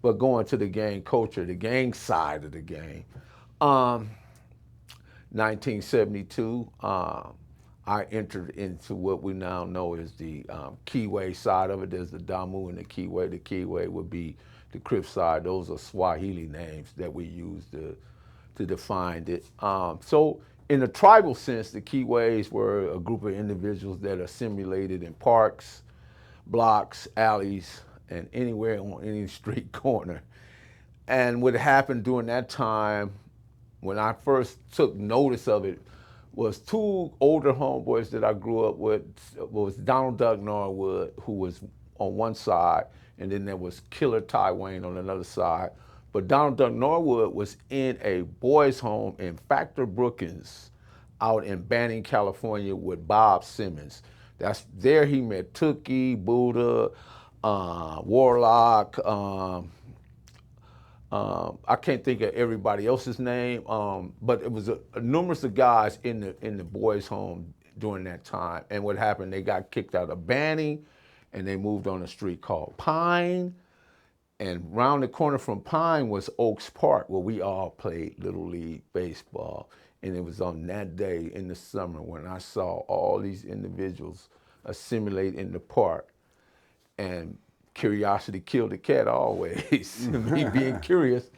But going to the gang culture, the gang side of the game, um, 1972, I entered into what we now know as the Kiwi side of it. There's the Damu and the Kiwi. The Kiwi would be the Crip side. Those are Swahili names that we use to define it. So in the tribal sense, the Kiwis were a group of individuals that assimilated in parks, blocks, alleys, and anywhere on any street corner. And what happened during that time, when I first took notice of it, was two older homeboys that I grew up with. Was Donald Duck Norwood, who was on one side, and then there was Killer Ty Wayne on another side. But Donald Duck Norwood was in a boys' home in Factor Brookings out in Banning, California with Bob Simmons. That's there he met Tookie, Buddha, Warlock, I can't think of everybody else's name, but it was a numerous of guys in the boys' home during that time. And what happened? They got kicked out of Banning, and they moved on a street called Pine. And round the corner from Pine was Oaks Park, where we all played Little League baseball. And it was on that day in the summer when I saw all these individuals assimilate in the park. And curiosity killed the cat always. Me being curious,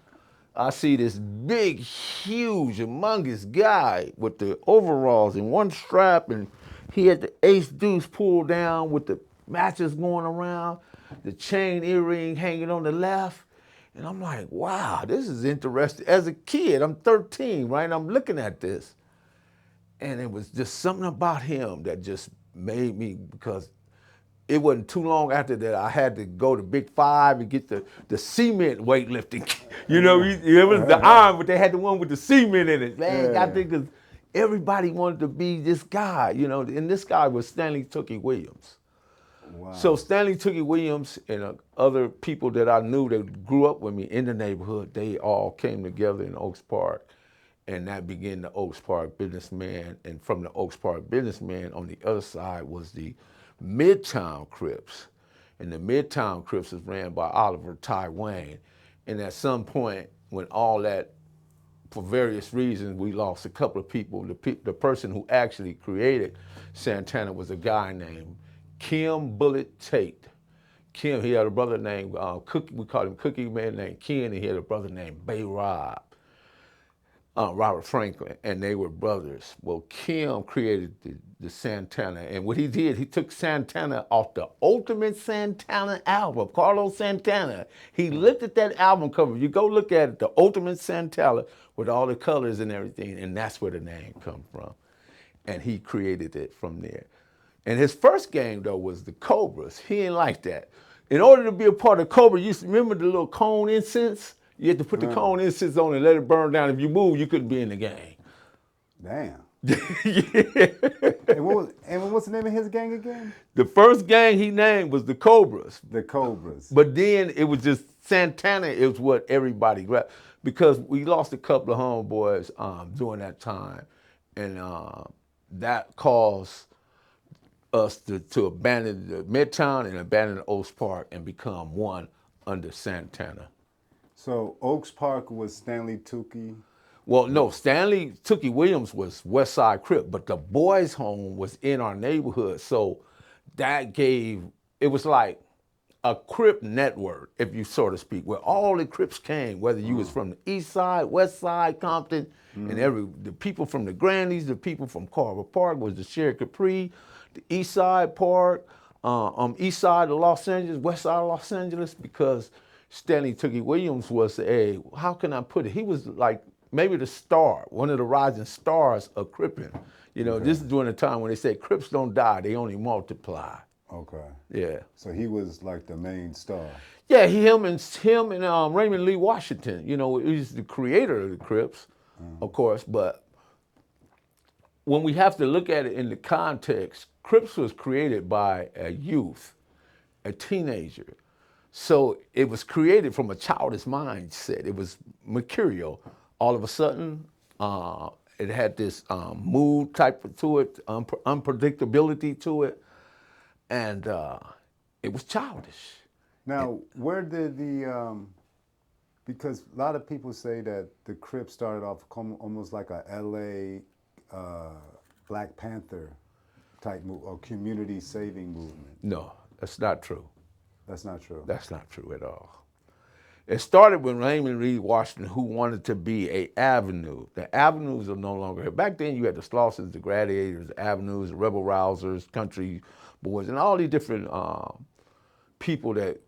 I see this big, huge, humongous guy with the overalls and one strap, and he had the ace deuce pulled down with the matches going around, the chain earring hanging on the left. And I'm like, wow, this is interesting. As a kid, I'm 13, right? I'm looking at this. And it was just something about him that just made me, because it wasn't too long after that I had to go to Big Five and get the cement weightlifting. You know, it was the arm, but they had the one with the cement in it. Man, I think 'cause everybody wanted to be this guy, you know, and this guy was Stanley Tookie Williams. Wow. So Stanley Tookie Williams and other people that I knew that grew up with me in the neighborhood, they all came together in Oaks Park. And that began the Oaks Park Businessman. And from the Oaks Park Businessman, on the other side was the Midtown Crips. And the Midtown Crips was ran by Oliver Ty Wayne. And at some point, when all that, for various reasons, we lost a couple of people. The person who actually created Santana was a guy named Kim Bullet Tate. Kim, he had a brother named Cookie, we called him Cookie Man, named Ken, and he had a brother named Bay Rob. Robert Franklin, and they were brothers. Well, Kim created the Santana, and what he did, he took Santana off the Ultimate Santana album, Carlos Santana. He looked at that album cover. You go look at it, the Ultimate Santana with all the colors and everything, and that's where the name come from. And he created it from there. And his first game, though, was the Cobras. He didn't like that. In order to be a part of Cobra, you remember the little cone incense? You had to put the cone incense on and let it burn down. If you moved, you couldn't be in the game. Damn. Yeah. And what's the name of his gang again? The first gang he named was the Cobras. The Cobras. But then it was just Santana is what everybody grabbed. Because we lost a couple of homeboys during that time. And that caused us to abandon the Midtown and abandon Oaks Park and become one under Santana. So Oaks Park was Stanley Tookie. Well, no, Stanley Tookie Williams was West Side Crip, but the boys' home was in our neighborhood. So that it was like a Crip network, if you so to speak, where all the Crips came, whether you was from the East Side, West Side, Compton, and the people from the Grandies, the people from Carver Park was the Sherry Capri, the East Side Park, East Side of Los Angeles, West Side of Los Angeles, because Stanley Tookie Williams was how can I put it? He was like maybe the star, one of the rising stars of Crippin'. You know, this is during the time when they say Crips don't die, they only multiply. Okay. Yeah. So he was like the main star. Yeah, him and Raymond Lee Washington. You know, he's the creator of the Crips, of course. But when we have to look at it in the context, Crips was created by a youth, a teenager. So it was created from a childish mindset. It was mercurial. All of a sudden, it had this mood type to it, unpredictability to it, and it was childish. Now, where did the Because a lot of people say that the Crips started off almost like a LA Black Panther type move or community saving movement. No, that's not true. That's not true. That's not true at all. It started with Raymond Washington, who wanted to be a avenue. The avenues are no longer here. Back then, you had the Slossons, the Gladiators, the Avenues, the Rebel Rousers, Country Boys, and all these different people that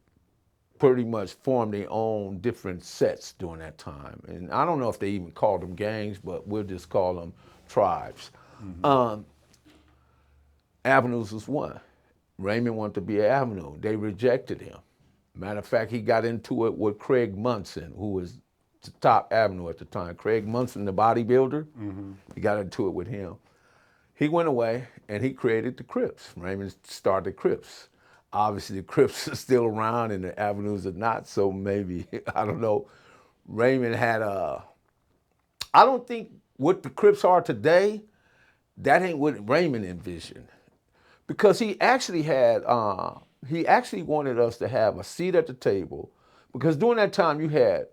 pretty much formed their own different sets during that time. And I don't know if they even called them gangs, but we'll just call them tribes. Avenues was one. Raymond wanted to be an avenue. They rejected him. Matter of fact, he got into it with Craig Munson, who was the top avenue at the time. Craig Munson, the bodybuilder, he got into it with him. He went away and he created the Crips. Raymond started the Crips. Obviously, the Crips are still around and the avenues are not, so maybe, I don't know. Raymond had I don't think what the Crips are today, that ain't what Raymond envisioned. Because he actually had, he actually wanted us to have a seat at the table. Because during that time, you had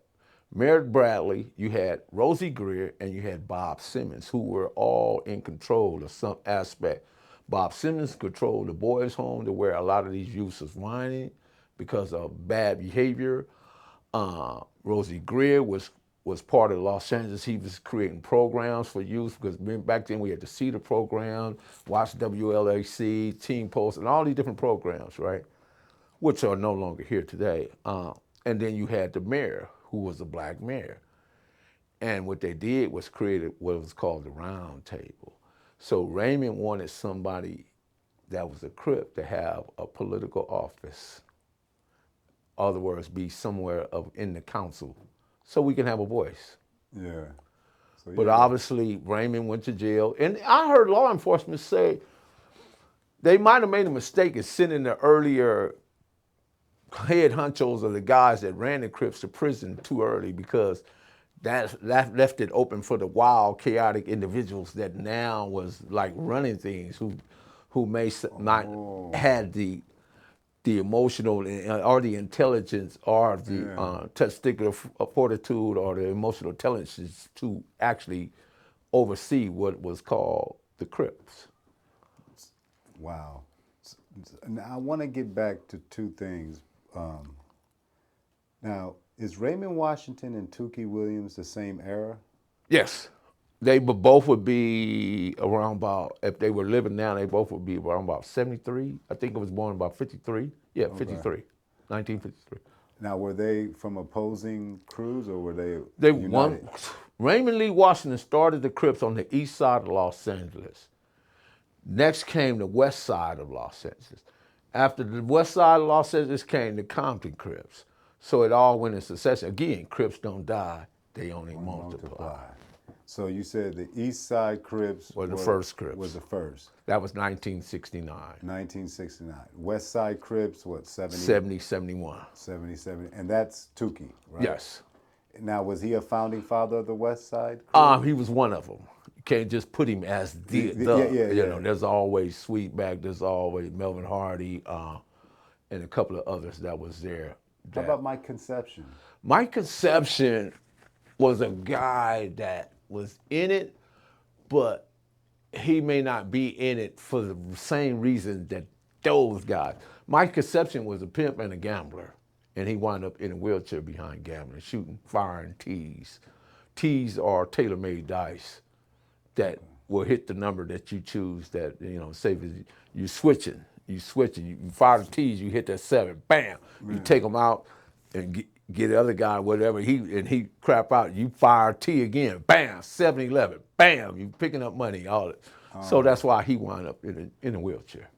Merritt Bradley, you had Rosie Greer, and you had Bob Simmons, who were all in control of some aspect. Bob Simmons controlled the boys' home to where a lot of these youths was whining because of bad behavior. Rosie Greer was part of Los Angeles. He was creating programs for youth because back then we had the CETA program, Watch WLAC, Teen Post, and all these different programs, right? Which are no longer here today. And then you had the mayor, who was a black mayor. And what they did was created what was called the Round Table. So Raymond wanted somebody that was a Crip to have a political office. In other words, be somewhere in the council so we can have a voice. Yeah. So, But obviously, Raymond went to jail. And I heard law enforcement say they might have made a mistake in sending the earlier head honchos of the guys that ran the Crips to prison too early because that left it open for the wild, chaotic individuals that now was like running things who may not had the emotional or the intelligence or the testicular fortitude or the emotional intelligence to actually oversee what was called the Crips. Wow. Now I want to get back to two things. Now, is Raymond Washington and Tukey Williams the same era? Yes. They both would be around about, if they were living now, they both would be around about 73. I think it was born about 53. Yeah, 53, 1953. Now, were they from opposing crews or were they united? Raymond Lee Washington started the Crips on the east side of Los Angeles. Next came the west side of Los Angeles. After the west side of Los Angeles came the Compton Crips. So it all went in succession. Again, Crips don't die, they only multiply. So you said the East Side Crips were the first Crips. Was the first. That was 1969. 1969. West Side Crips, what, 70, 71. 70. And that's Tukey, right? Yes. Now, was he a founding father of the West Side Crips? He was one of them. You can't just put him as you know, there's always Sweetback, there's always Melvin Hardy, and a couple of others that was there. How about Mike Conception? Mike Conception was a guy that was in it, but he may not be in it for the same reason that those guys. Mike Conception was a pimp and a gambler, and he wound up in a wheelchair behind gambling, shooting, firing tees. Tees are tailor-made dice that will hit the number that you choose that, you know, say you switching, you fire the tees, you hit that 7, bam, you take them out and get the other guy, whatever, he crap out, you fire a tee again, bam, 7-11, bam, you picking up money, all that. So that's why he wound up in a wheelchair.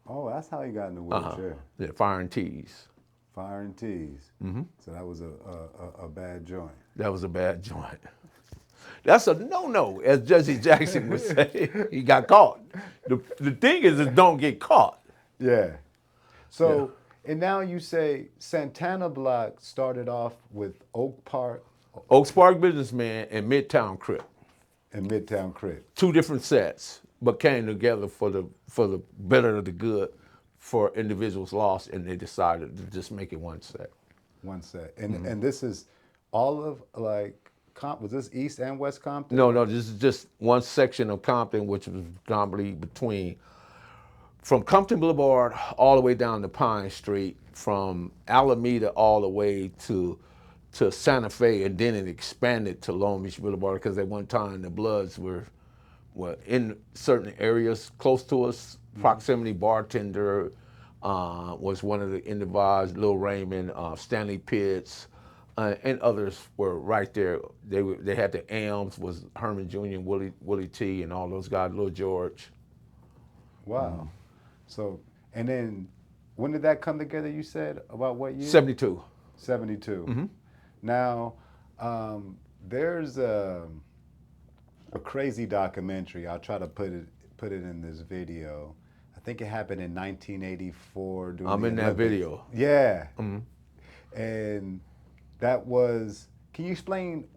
Oh, that's how he got in the wheelchair. Yeah, firing tees. Firing tees. Mm-hmm. So that was a bad joint. That was a bad joint. That's a no-no, as Jesse Jackson would say. He got caught. The thing is don't get caught. Yeah. So, and now you say Santana Blocc started off with Oak Park. Oaks Park Businessman and Midtown Crip. And Midtown Crip. Two different sets, but came together for the better of the good for individuals lost, and they decided to just make it one set. One set. And and this is all of like was this East and West Compton? No, this is just one section of Compton, which was predominantly between from Compton Boulevard all the way down to Pine Street, from Alameda all the way to Santa Fe, and then it expanded to Long Beach Boulevard because at one time the Bloods were in certain areas close to us. Proximity Bartender was one of the individuals, Lil Raymond, Stanley Pitts, and others were right there. They had the AMs, was Herman Jr., Willie T, and all those guys, Lil George. Wow. So, and then when did that come together? You said about what year? 72. 72. Now, there's a crazy documentary. I'll try to put it in this video. I think it happened in 1984. During I'm the in that Olympics. video. Yeah. And that was. Can you explain